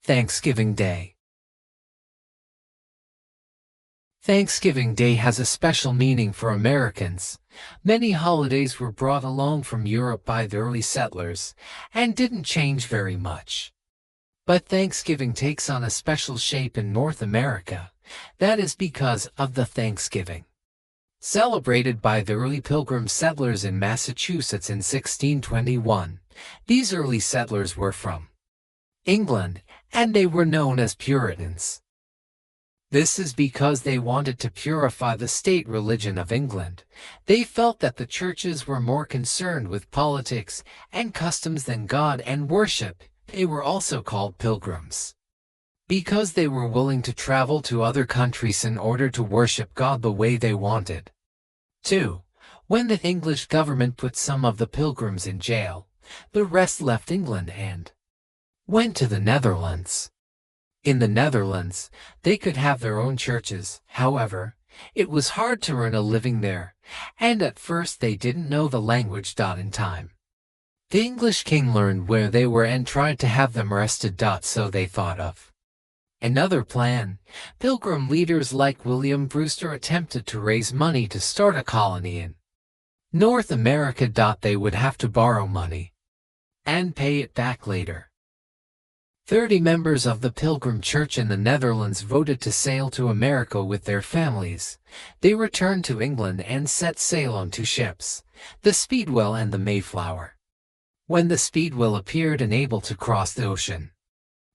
Thanksgiving Day. Thanksgiving Day has a special meaning for Americans. Many holidays were brought along from Europe by the early settlers and didn't change very much. But Thanksgiving takes on a special shape in North America. That is because of the Thanksgiving celebrated by the early Pilgrim settlers in Massachusetts in 1621. These early settlers were from England, and they were known as Puritans. This is because they wanted to purify the state religion of England. They felt that the churches were more concerned with politics and customs than God and worship. They were also called pilgrims because they were willing to travel to other countries in order to worship God the way they wanted. 2. When the English government put some of the pilgrims in jail, the rest left England and went to the Netherlands. In the Netherlands, they could have their own churches. However, it was hard to earn a living there, and at first they didn't know the language. In time, the English king learned where they were and tried to have them arrested. So they thought of another plan. Pilgrim leaders like William Brewster attempted to raise money to start a colony in North America. They would have to borrow money and pay it back later. 30 members of the Pilgrim Church in the Netherlands voted to sail to America with their families. They returned to England and set sail on 2 ships, the Speedwell and the Mayflower. When the Speedwell appeared and able to cross the ocean,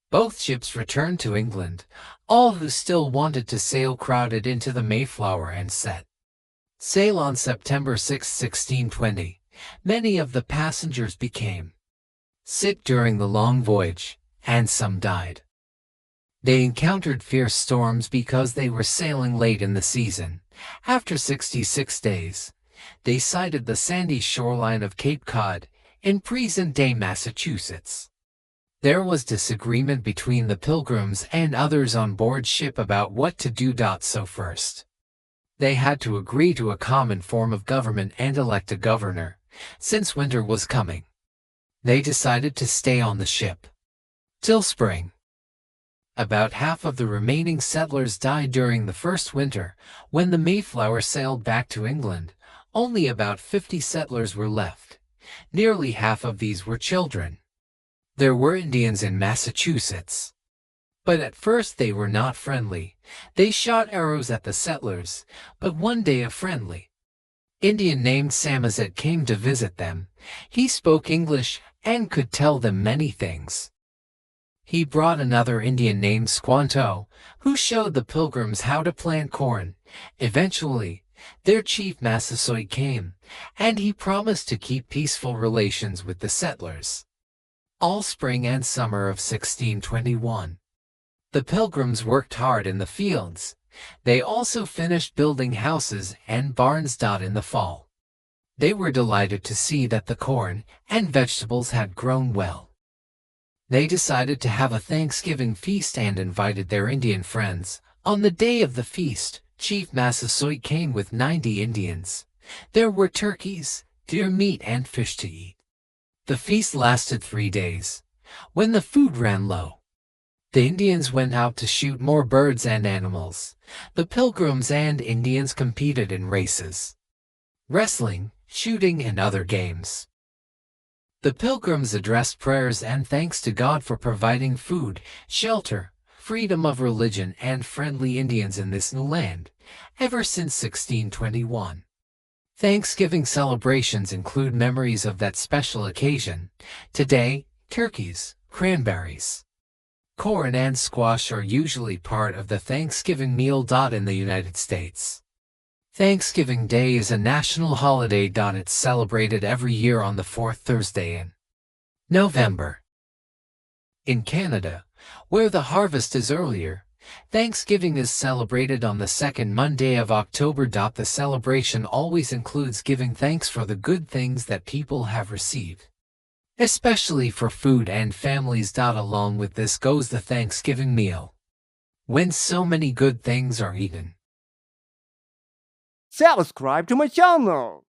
both ships returned to England. All who still wanted to sail crowded into the Mayflower and set sail on September 6, 1620. Many of the passengers became sick during the long voyage, and some died. They encountered fierce storms because they were sailing late in the season. After 66 days, they sighted the sandy shoreline of Cape Cod in present-day Massachusetts. There was disagreement between the Pilgrims and others on board ship about what to do. So first, they had to agree to a common form of government and elect a governor. Since winter was coming, they decided to stay on the ship till spring. About half of the remaining settlers died during the first winter. When the Mayflower sailed back to England, only about 50 settlers were left. Nearly half of these were children. There were Indians in Massachusetts, but at first they were not friendly. They shot arrows at the settlers, but one day a friendly Indian named Samazet came to visit them. He spoke English and could tell them many things. He brought another Indian named Squanto, who showed the Pilgrims how to plant corn. Eventually, their chief Massasoit came, and he promised to keep peaceful relations with the settlers. All spring and summer of 1621, the Pilgrims worked hard in the fields. They also finished building houses and barns. In the fall, they were delighted to see that the corn and vegetables had grown well. They decided to have a Thanksgiving feast and invited their Indian friends. On the day of the feast, Chief Massasoit came with 90 Indians. There were turkeys, deer meat, and fish to eat. The feast lasted 3 days. When the food ran low, the Indians went out to shoot more birds and animals. The Pilgrims and Indians competed in races, wrestling, shooting, and other games. The Pilgrims addressed prayers and thanks to God for providing food, shelter, freedom of religion, and friendly Indians in this new land, ever since 1621. Thanksgiving celebrations include memories of that special occasion. Today, turkeys, cranberries, corn, and squash are usually part of the Thanksgiving meal. In the United States, Thanksgiving Day is a national holiday. It's celebrated every year on the 4th Thursday in November. In Canada, where the harvest is earlier, Thanksgiving is celebrated on the 2nd Monday of October. The celebration always includes giving thanks for the good things that people have received, especially for food and families. Along with this goes the Thanksgiving meal, when so many good things are eaten. Subscribe to my channel.